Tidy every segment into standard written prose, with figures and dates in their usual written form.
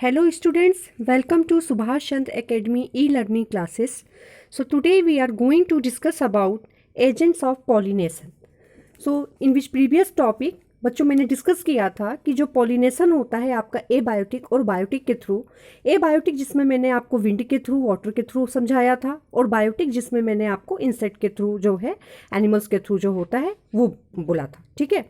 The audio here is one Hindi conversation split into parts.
Hello students, welcome to Subhash Chandra Academy e-learning classes. So today we are going to discuss about agents of pollination. So in which previous topic बच्चों मैंने डिस्कस किया था कि जो पॉलिनेशन होता है आपका एबायोटिक और बायोटिक के थ्रू। एबायोटिक जिसमें मैंने आपको विंड के थ्रू, वाटर के थ्रू समझाया था, और बायोटिक जिसमें मैंने आपको इंसेक्ट के थ्रू जो है, एनिमल्स के थ्रू जो होता है वो बोला था। ठीक है,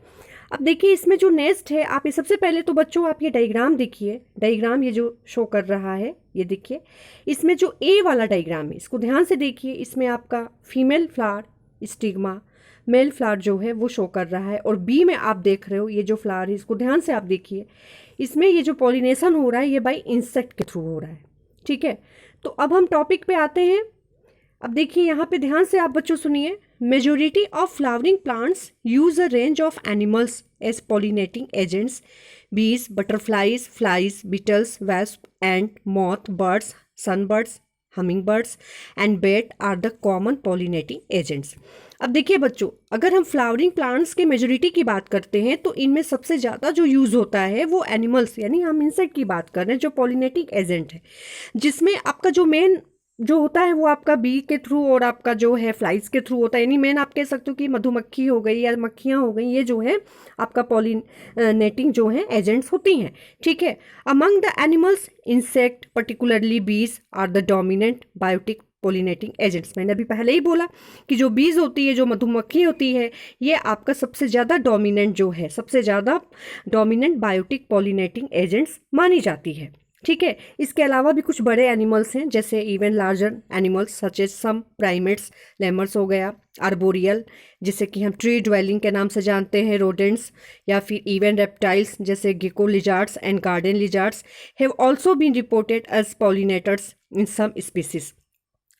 अब देखिए इसमें जो नेक्स्ट है, आप ये सबसे पहले तो बच्चों आप ये डायग्राम देखिए। डायग्राम ये जो शो कर रहा है ये देखिए, इसमें जो ए वाला डायग्राम है इसको ध्यान से देखिए। इसमें आपका female flower stigma, male flower जो है वो शो कर रहा है, और बी में आप देख रहे हो ये जो फ्लावर है इसको ध्यान से आप देखिए। इसमें ये जो पॉलिनेशन हो रहा है ये बाई इंसेक्ट के थ्रू हो रहा है। ठीक है, तो अब हम टॉपिक पे आते हैं। अब देखिए यहाँ पे ध्यान से आप बच्चों सुनिए। Majority of flowering plants use a range of animals as pollinating agents. Bees, butterflies, flies, beetles, wasp, ant, moth, birds, sunbirds, hummingbirds and bat are the common pollinating agents. अब देखिए बच्चों, अगर हम फ्लावरिंग प्लांट्स के मेजोरिटी की बात करते हैं तो इनमें सबसे ज़्यादा जो यूज़ होता है वो एनिमल्स, यानी हम इंसेक्ट की बात कर रहे हैं जो पॉलिनेटिंग एजेंट है, जिसमें आपका जो मेन जो होता है वो आपका बी के थ्रू और आपका जो है फ्लाइज के थ्रू होता है। यानी मेन आप कह सकते हो कि मधुमक्खी हो गई या मक्खियाँ हो गई, ये जो है आपका पॉलिनेटिंग जो है एजेंट्स होती हैं। ठीक है, among the animals insect particularly bees are the dominant biotic pollinating agents. मैंने अभी पहले ही बोला कि जो बीज होती है, जो मधुमक्खी होती है, ये आपका सबसे ज़्यादा डोमिनेंट जो है, सबसे ज़्यादा डोमिनेंट बायोटिक पॉलिनेटिंग एजेंट्स मानी जाती है। ठीक है, इसके अलावा भी कुछ बड़े एनिमल्स हैं, जैसे even larger animals such as some primates, lemurs हो गया, आर्बोरियल जिसे कि हम ट्री ड्वेलिंग के नाम से जानते हैं, रोडेंट्स, या फिर इवन रेप्टाइल्स जैसे gecko lizards and garden lizards have also been reported as pollinators in some species.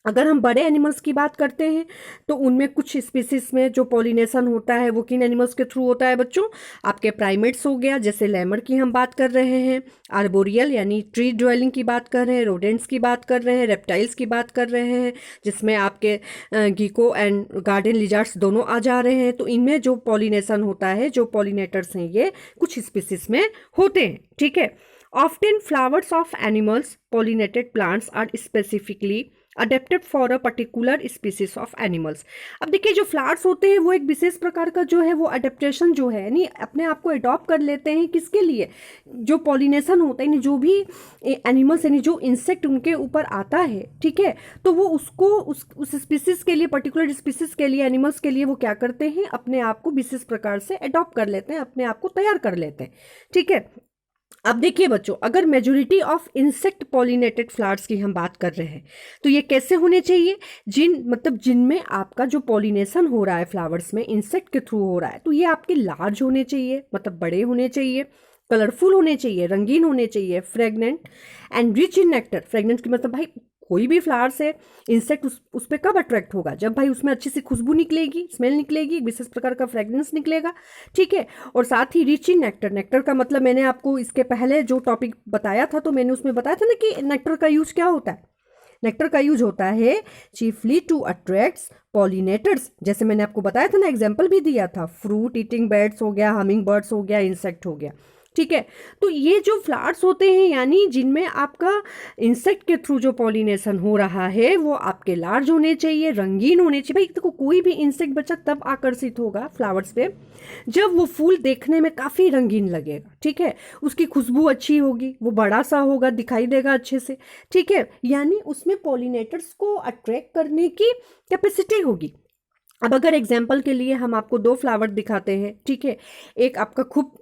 अगर हम बड़े एनिमल्स की बात करते हैं तो उनमें कुछ स्पीसीज में जो पॉलिनेशन होता है वो किन एनिमल्स के थ्रू होता है बच्चों? आपके प्राइमेट्स हो गया, जैसे लेमर की हम बात कर रहे हैं, आर्बोरियल यानी ट्री ड्वेलिंग की बात कर रहे हैं, रोडेंट्स की बात कर रहे हैं, रेप्टाइल्स की बात कर रहे हैं, जिसमें आपके गीको एंड गार्डन लिजार्ड्स दोनों आ जा रहे हैं। तो इनमें जो पॉलिनेशन होता है, जो पॉलिनेटर्स हैं, ये कुछ स्पीसीज में होते हैं। ठीक है, often flowers of animals pollinated plants are specifically adapted for a particular species of animals. अब देखिए जो फ्लावर्स होते हैं वो एक विशेष प्रकार का जो है वो अडेप्टेशन जो है, यानी अपने आप को अडॉप्ट कर लेते हैं। किसके लिए? जो पॉलिनेशन होता है, यानी जो भी एनिमल्स यानी जो इंसेक्ट उनके ऊपर आता है, ठीक है, तो वो उसको उस स्पीसीज के लिए, पर्टिकुलर स्पीसीज के लिए, एनिमल्स के लिए वो क्या करते हैं, अपने आप को विशेष प्रकार से अडॉप्ट कर लेते हैं, अपने आप को तैयार कर लेते हैं। ठीक है, अब देखिए बच्चों, अगर majority of insect pollinated flowers की हम बात कर रहे हैं तो ये कैसे होने चाहिए? जिनमें आपका जो पॉलिनेशन हो रहा है फ्लावर्स में इंसेक्ट के थ्रू हो रहा है, तो ये आपके लार्ज होने चाहिए, मतलब बड़े होने चाहिए, कलरफुल होने चाहिए, रंगीन होने चाहिए, fragrant and rich in nectar. Fragrant की मतलब भाई कोई भी फ्लावर से इंसेक्ट उस पर कब अट्रैक्ट होगा? जब भाई उसमें अच्छी सी खुशबू निकलेगी, स्मेल निकलेगी, विशेष प्रकार का फ्रेग्रेंस निकलेगा। ठीक है, और साथ ही रिच इन नेक्टर। नेक्टर का मतलब मैंने आपको इसके पहले जो टॉपिक बताया था तो मैंने उसमें बताया था ना कि नेक्टर का यूज क्या होता है। नेक्टर का यूज होता है चीफली टू अट्रैक्ट्स पॉलिनेटर्स, जैसे मैंने आपको बताया था ना, एग्जाम्पल भी दिया था, फ्रूट ईटिंग बर्ड्स हो गया, हमिंग बर्ड्स हो गया, इंसेक्ट हो गया। ठीक है, तो ये जो फ्लावर्स होते हैं यानी जिनमें आपका इंसेक्ट के थ्रू जो पॉलिनेशन हो रहा है वो आपके लार्ज होने चाहिए, रंगीन होने चाहिए। भाई देखो, कोई भी इंसेक्ट बच्चा तब आकर्षित होगा फ्लावर्स पे जब वो फूल देखने में काफ़ी रंगीन लगेगा। ठीक है, उसकी खुशबू अच्छी होगी, वो बड़ा सा होगा, दिखाई देगा अच्छे से। ठीक है, यानी उसमें पॉलिनेटर्स को अट्रैक्ट करने की कैपेसिटी होगी। अब अगर एग्जाम्पल के लिए हम आपको दो फ्लावर दिखाते हैं, ठीक है, एक आपका खूब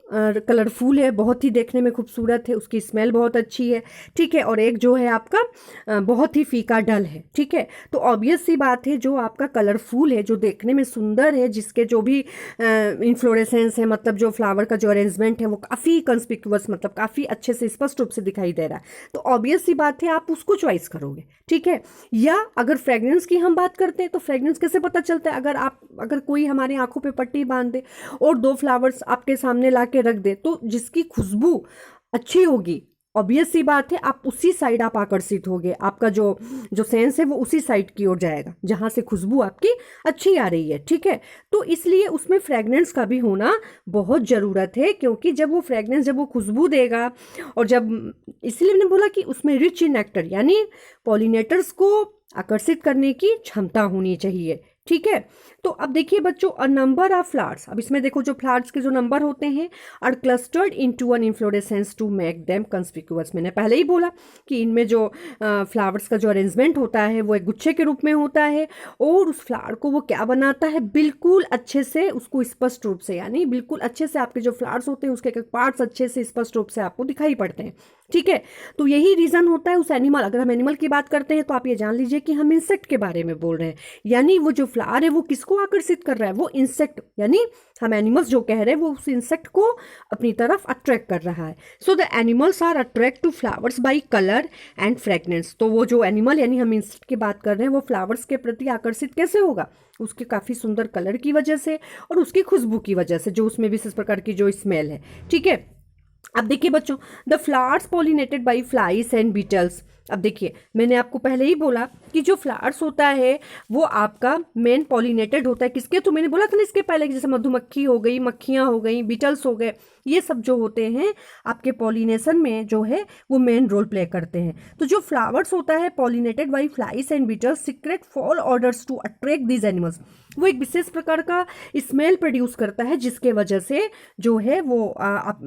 कलरफुल है, बहुत ही देखने में खूबसूरत है, उसकी स्मेल बहुत अच्छी है, ठीक है, और एक जो है आपका बहुत ही फीका डल है। ठीक है, तो ऑब्वियस सी बात है जो आपका कलरफुल है, जो देखने में सुंदर है, जिसके जो भी इन्फ्लोरेसेंस है, मतलब जो फ्लावर का जो अरेंजमेंट है वो काफ़ी कंस्पिक्यूअस, मतलब काफ़ी अच्छे से स्पष्ट रूप से दिखाई दे रहा है, तो ऑब्वियस सी बात है आप उसको चॉइस करोगे। ठीक है, या अगर फ्रेग्रेंस की हम बात करते हैं तो फ्रेग्रेंस कैसे पता चलता है? अगर कोई हमारी आंखों पे पट्टी बांध दे और दो फ्लावर्स आपके सामने ला के रख दे, तो जिसकी खुशबू अच्छी होगी, ऑब्वियस सी बात है, आप उसी साइड आप आकर्षित होगे, आपका जो जो सेंस है वो उसी साइड की ओर जाएगा जहां से खुशबू आपकी अच्छी आ रही है, ठीक है। तो इसलिए उसमें फ्रेगनेंस का भी होना बहुत ज़रूरत है, क्योंकि जब वो फ्रेगनेंस, जब वो खुशबू देगा, और जब, इसलिए मैंने बोला कि उसमें रिच इन नेक्टर, यानी पॉलिनेटर्स को आकर्षित करने की क्षमता होनी चाहिए, ठीक है। तो अब देखिए बच्चों, अ नंबर ऑफ फ्लावर्स, अब इसमें देखो जो फ्लावर्स के जो नंबर होते हैं, are clustered into an inflorescence to make them conspicuous. मैंने पहले ही बोला कि इनमें जो फ्लावर्स का जो अरेंजमेंट होता है वो एक गुच्छे के रूप में होता है, और उस फ्लावर को वो क्या बनाता है, बिल्कुल अच्छे से उसको स्पष्ट रूप से, यानी बिल्कुल अच्छे से आपके जो फ्लावर्स होते हैं उसके एक पार्ट्स अच्छे से स्पष्ट रूप से आपको दिखाई पड़ते हैं, ठीक है। तो यही रीजन होता है उस एनिमल, अगर हम एनिमल की बात करते हैं तो आप ये जान लीजिए कि हम इंसेक्ट के बारे में बोल रहे हैं, यानी वो जो फ्लावर है वो किसको आकर्षित कर रहा है, वो इंसेक्ट, यानी हम एनिमल्स जो कह रहे हैं वो उस इंसेक्ट को अपनी तरफ अट्रैक्ट कर रहा है। So the animals are attract to flowers by colour and fragrance. तो वो जो एनिमल, यानी हम इंसेक्ट की बात कर रहे हैं, वो फ्लावर्स के प्रति आकर्षित कैसे होगा, उसके काफ़ी सुंदर कलर की वजह से और उसकी खुशबू की वजह से, जो उसमें विशेष प्रकार की जो स्मेल है, ठीक है। अब देखिए बच्चों, the flowers pollinated by flies and beetles. अब देखिए, मैंने आपको पहले ही बोला कि जो फ्लावर्स होता है वो आपका मेन पॉलिनेटेड होता है किसके, तो मैंने बोला था ना इसके पहले, जैसे मधुमक्खी हो गई, मक्खियाँ हो गई, बीटल्स हो गए, ये सब जो होते हैं आपके पॉलिनेशन में जो है वो मेन रोल प्ले करते हैं। तो जो फ्लावर्स होता है pollinated by flies and beetles secrete foul odours to attract these animals, वो एक विशेष प्रकार का स्मेल प्रोड्यूस करता है, जिसके वजह से जो है वो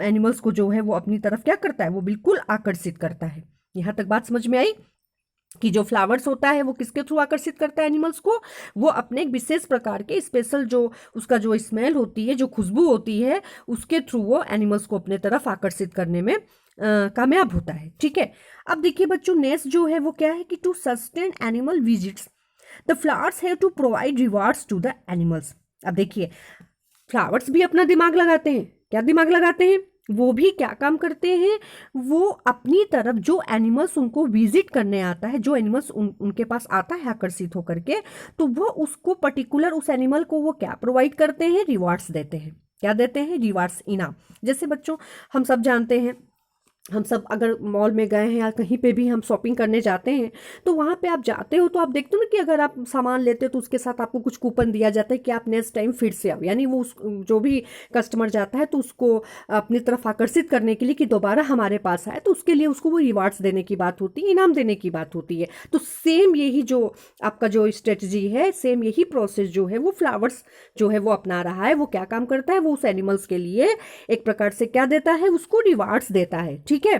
एनिमल्स को जो है वो अपनी तरफ क्या करता है, वो बिल्कुल आकर्षित करता है। यहाँ तक बात समझ में आई कि जो फ्लावर्स होता है वो किसके थ्रू आकर्षित करता है एनिमल्स को, वो अपने एक विशेष प्रकार के स्पेशल जो उसका जो स्मेल होती है, जो खुशबू होती है, उसके थ्रू वो एनिमल्स को अपने तरफ आकर्षित करने में कामयाब होता है, ठीक है। अब देखिए बच्चों, नेक्स्ट जो है वो क्या है कि to sustain animal visits the flowers have to provide rewards to the animals. अब देखिए, फ्लावर्स भी अपना दिमाग लगाते हैं, क्या दिमाग लगाते हैं, वो भी क्या काम करते हैं, वो अपनी तरफ जो एनिमल्स उनको विजिट करने आता है, जो एनिमल्स उनके पास आता है आकर्षित होकर के, तो वो उसको पर्टिकुलर उस एनिमल को वो क्या प्रोवाइड करते हैं, रिवार्ड्स देते हैं। क्या देते हैं, रिवार्ड्स, इनाम। जैसे बच्चों हम सब जानते हैं, हम सब अगर मॉल में गए हैं या कहीं पे भी हम शॉपिंग करने जाते हैं, तो वहाँ पे आप जाते हो तो आप देखते हो ना कि अगर आप सामान लेते हो तो उसके साथ आपको कुछ कूपन दिया जाता है कि आप नेक्स्ट टाइम फिर से आओ, यानी वो उस जो भी कस्टमर जाता है तो उसको अपनी तरफ आकर्षित करने के लिए कि दोबारा हमारे पास आए, तो उसके लिए उसको वो रिवार्ड्स देने की बात होती है, इनाम देने की बात होती है। तो सेम यही जो आपका जो स्ट्रेटजी है, सेम यही प्रोसेस जो है वो फ्लावर्स जो है वो अपना रहा है। वो क्या काम करता है, वो उस एनिमल्स के लिए एक प्रकार से क्या देता है, उसको रिवार्ड्स देता है, ठीक है।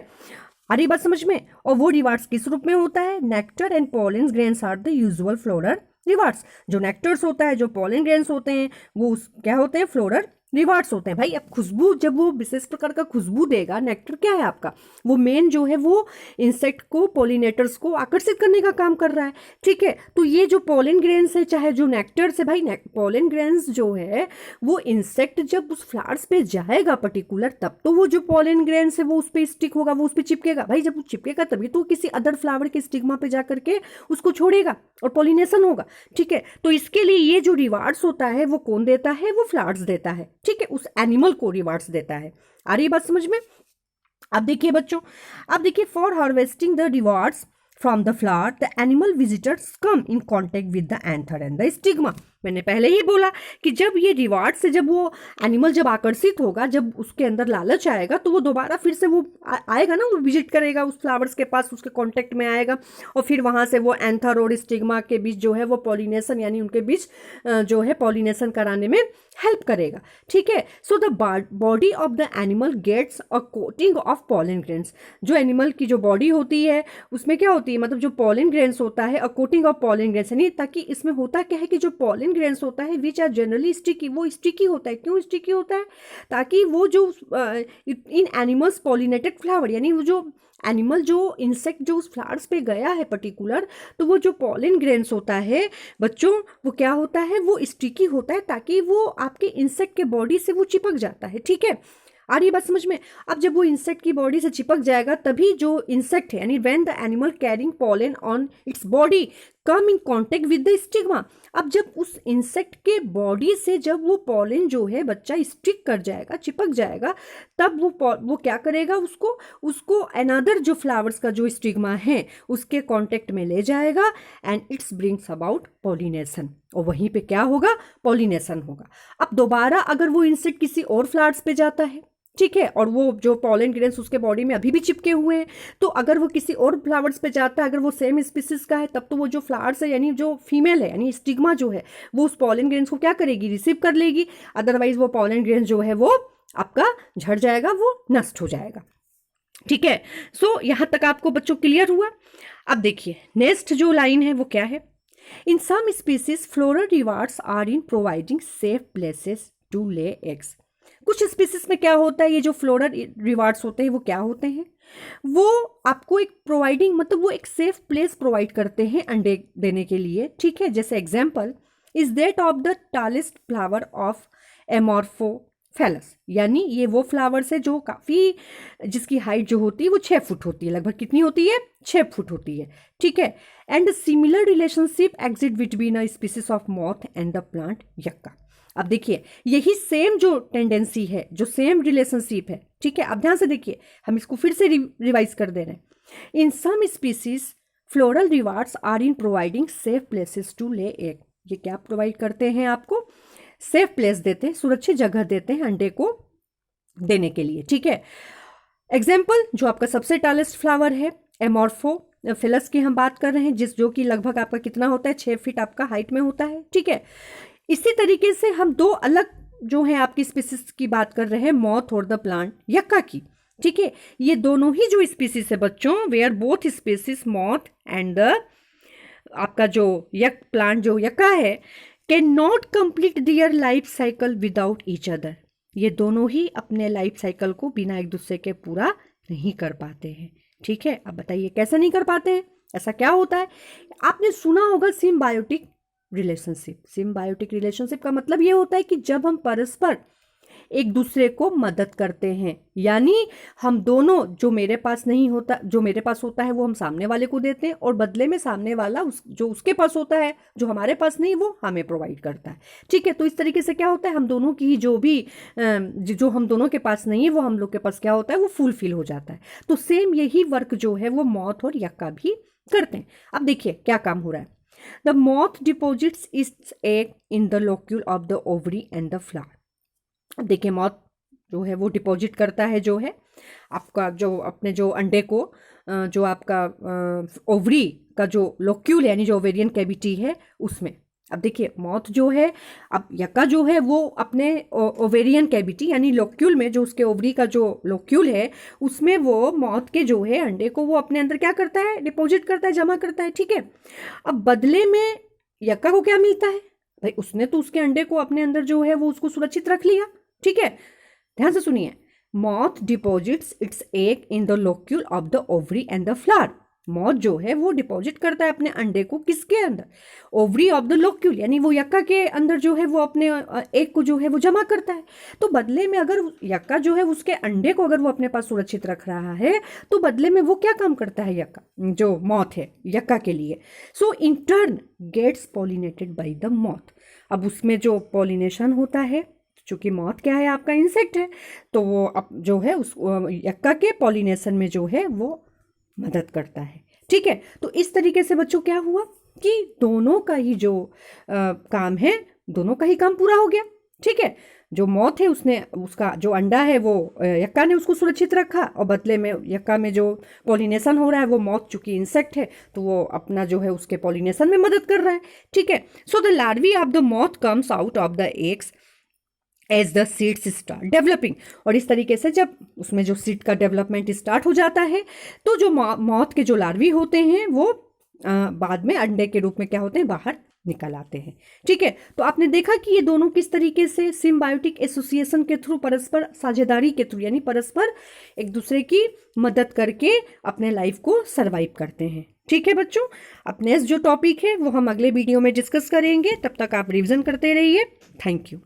आ रही बात समझ में। और वो रिवार्ड्स किस रूप में होता है, nectar and pollen grains are the usual floral rewards. जो नेक्टर्स होता है, जो पॉलन ग्रेन्स होते हैं, वो क्या होते हैं, फ्लोरल रिवार्ड्स होते हैं। भाई अब खुशबू, जब वो विशेष प्रकार का खुशबू देगा, नेक्टर क्या है आपका, वो मेन जो है वो इंसेक्ट को, पॉलिनेटर्स को आकर्षित करने का काम कर रहा है, ठीक है। तो ये जो पॉलन ग्रेन्स है, चाहे जो नेक्टर्स है, भाई पॉलन ग्रेन्स जो है वो इंसेक्ट जब उस फ्लावर्स पे जाएगा पर्टिकुलर, तब तो वो जो पॉलन ग्रेन्स है वो उस पर स्टिक होगा, वो उस पर चिपकेगा। भाई जब वो चिपकेगा तभी तो किसी अदर फ्लावर के स्टिग्मा पे जा करके उसको छोड़ेगा और पॉलिनेशन होगा, ठीक है। तो इसके लिए ये जो रिवार्ड्स होता है वो कौन देता है, वो फ्लावर्स देता है, ठीक है, उस एनिमल को रिवार्ड्स देता है। आ रही बात समझ में। अब देखिए बच्चों, अब देखिए, for harvesting the rewards from the flower the animal visitors come in contact with the anther and the stigma. मैंने पहले ही बोला कि जब ये रिवार्ड से जब वो एनिमल जब आकर्षित होगा, जब उसके अंदर लालच आएगा, तो वो दोबारा फिर से वो आएगा ना, वो विजिट करेगा उस फ्लावर्स के पास, उसके कांटेक्ट में आएगा, और फिर वहाँ से वो एंथर और स्टिग्मा के बीच जो है वो पॉलिनेशन, यानी उनके बीच जो है पॉलिनेशन कराने में हेल्प करेगा, ठीक है। So the body of the animal gets a coating of pollen grains. जो एनिमल की जो बॉडी होती है उसमें क्या होती है, मतलब जो पॉलन ग्रेन्स होता है, अ कोटिंग ऑफ पॉलन ग्रेन्स, यानी ताकि इसमें होता क्या है कि जो पॉलन ग्रेन्स होता है विच आर जनरली स्टिकी, वो स्टिकी होता है। क्यों स्टिकी होता है, ताकि वो जो इन एनिमल्स पॉलिनेटेड फ्लावर, यानी वो जो एनिमल, जो इंसेक्ट जो उस फ्लावर्स पे गया है पर्टिकुलर, तो वो जो पॉलन ग्रेन्स होता है बच्चों, वो क्या होता है, वो स्टिकी होता है, ताकि वो आपके इंसेक्ट के बॉडी से वो चिपक जाता है, ठीक है। आ रही बात समझ में। अब जब वो इंसेक्ट की बॉडी से चिपक जाएगा, तभी जो इंसेक्ट है, यानी when the animal carrying pollen on its body, come in contact with the stigma. अब जब उस इंसेक्ट के बॉडी से जब वो पॉलन जो है बच्चा स्टिक कर जाएगा, चिपक जाएगा, तब वो क्या करेगा, उसको अनदर जो फ्लावर्स का जो स्टिग्मा है उसके कांटेक्ट में ले जाएगा and it's brings about pollination, और वहीं पे क्या होगा, पॉलिनेशन होगा। अब दोबारा अगर वो इंसेक्ट किसी और फ्लावर्स पे जाता है, ठीक है, और वो जो पॉलन ग्रेन्स उसके बॉडी में अभी भी चिपके हुए हैं, तो अगर वो किसी और फ्लावर्स पे जाता है, अगर वो सेम स्पीसीज का है, तब तो वो जो फ्लावर्स है यानी जो फीमेल है यानी स्टिग्मा जो है वो उस पॉलन ग्रेन्स को क्या करेगी, रिसीव कर लेगी। अदरवाइज वो पॉलन ग्रेन्स जो है वो आपका झड़ जाएगा, वो नष्ट हो जाएगा। ठीक है, सो यहां तक आपको बच्चों क्लियर हुआ। अब देखिए नेक्स्ट जो लाइन है वो क्या है, in some species floral rewards are in providing safe places to lay eggs. कुछ स्पीसीज में क्या होता है, ये जो फ्लोरल रिवार्ड्स होते हैं वो क्या होते हैं, वो आपको एक प्रोवाइडिंग मतलब वो एक सेफ प्लेस प्रोवाइड करते हैं अंडे देने के लिए। ठीक है, जैसे example is that of the tallest flower of Amorphophallus, यानी ये वो फ्लावर्स है जो काफ़ी, जिसकी हाइट जो होती है वो 6 फुट होती है, लगभग कितनी होती है, 6 फुट होती है। ठीक है, and similar relationship exist between a species of moth and the plant yucca. अब देखिए यही सेम जो टेंडेंसी है, जो सेम रिलेशनशिप है, ठीक है, अब ध्यान से देखिए, हम इसको फिर से रिवाइज कर दे रहे हैं। In some species floral rewards are in providing safe places to lay egg. ये क्या प्रोवाइड करते हैं, आपको सेफ प्लेस देते हैं, सुरक्षित जगह देते हैं अंडे को देने के लिए। ठीक है, एग्जाम्पल जो आपका सबसे टालेस्ट फ्लावर है एमोर्फोफिलस की हम बात कर रहे हैं, जो कि लगभग आपका कितना होता है, 6 फीट आपका हाइट में होता है। ठीक है, इसी तरीके से हम दो अलग जो है आपकी स्पीसीज की बात कर रहे हैं, मॉथ और द प्लांट यक्का की। ठीक है, ये दोनों ही जो स्पीसीज है बच्चों, where both species moth and the आपका जो प्लांट जो यक्का है, can not complete their life cycle without each other. ये दोनों ही अपने लाइफ साइकिल को बिना एक दूसरे के पूरा नहीं कर पाते हैं। ठीक है, अब बताइए कैसे नहीं कर पाते हैं, ऐसा क्या होता है। आपने सुना होगा सिम्बायोटिक रिलेशनशिप। सिम्बायोटिक रिलेशनशिप का मतलब ये होता है कि जब हम परस्पर एक दूसरे को मदद करते हैं, यानी हम दोनों, जो मेरे पास नहीं होता, जो मेरे पास होता है वो हम सामने वाले को देते हैं, और बदले में सामने वाला जो उसके पास होता है, जो हमारे पास नहीं, वो हमें प्रोवाइड करता है। ठीक है, तो इस तरीके से क्या होता है, हम दोनों की जो भी जो हम दोनों के पास नहीं है वो हम लोग के पास क्या होता है, वो फुलफिल हो जाता है। तो सेम यही वर्क जो है वो मॉथ और यक्का भी करते हैं। अब देखिए क्या काम हो रहा है, the moth deposits its egg in the locule of the ovary and the flower। अब देखिए मॉथ जो है वो डिपॉजिट करता है जो है आपका जो अपने जो अंडे को जो आपका ओवरी का जो लोक्यूल यानी जो ओवेरियन कैविटी है उसमें। अब देखिए मॉथ जो है, अब यक्का जो है वो अपने ओवेरियन कैविटी यानी लोक्यूल में, जो उसके ओवरी का जो लोक्यूल है उसमें वो मॉथ के जो है अंडे को वो अपने अंदर क्या करता है, डिपॉजिट करता है, जमा करता है। ठीक है, अब बदले में यक्का को क्या मिलता है भाई, उसने तो उसके अंडे को अपने अंदर जो है वो उसको सुरक्षित रख लिया। ठीक है, ध्यान से सुनिए, moth deposits it's egg in the locule of the ovary and the flower. Moth जो है वो डिपॉजिट करता है अपने अंडे को किसके अंदर, ओवरी ऑफ द लोक्यूल, यानी वो यक्का के अंदर जो है वो अपने एग को जो है वो जमा करता है। तो बदले में अगर यक्का जो है उसके अंडे को अगर वो अपने पास सुरक्षित रख रहा है, तो बदले में वो क्या काम करता है यक्का, जो मॉथ है यक्का के लिए, so in turn gets pollinated by the moth. अब उसमें जो पॉलिनेशन होता है, चूंकि मॉथ क्या है, आपका इंसेक्ट है, तो वो अब जो है उस यक्का के पॉलिनेशन में जो है वो मदद करता है। ठीक है, तो इस तरीके से बच्चों क्या हुआ कि दोनों का ही जो काम है, दोनों का ही काम पूरा हो गया। ठीक है, जो मॉथ है उसने उसका जो अंडा है वो यक्का ने उसको सुरक्षित रखा, और बदले में यक्का में जो पॉलिनेशन हो रहा है वो मॉथ चूंकि इंसेक्ट है तो वो अपना जो है उसके पॉलिनेशन में मदद कर रहा है। ठीक है, so the larvae of the moth comes out of the eggs as the seeds start developing. और इस तरीके से जब उसमें जो सीड का डेवलपमेंट स्टार्ट हो जाता है, तो जो मॉथ के जो लार्वी होते हैं वो बाद में अंडे के रूप में क्या होते हैं, बाहर निकल आते हैं। ठीक है, तो आपने देखा कि ये दोनों किस तरीके से सिम्बायोटिक एसोसिएशन के थ्रू, परस्पर साझेदारी के थ्रू, यानी परस्पर एक दूसरे की मदद करके अपने लाइफ को सरवाइव करते हैं। ठीक है बच्चों, अब नेक्स्ट जो टॉपिक है वो हम अगले वीडियो में डिस्कस करेंगे, तब तक आप रिवीजन करते रहिए। Thank you.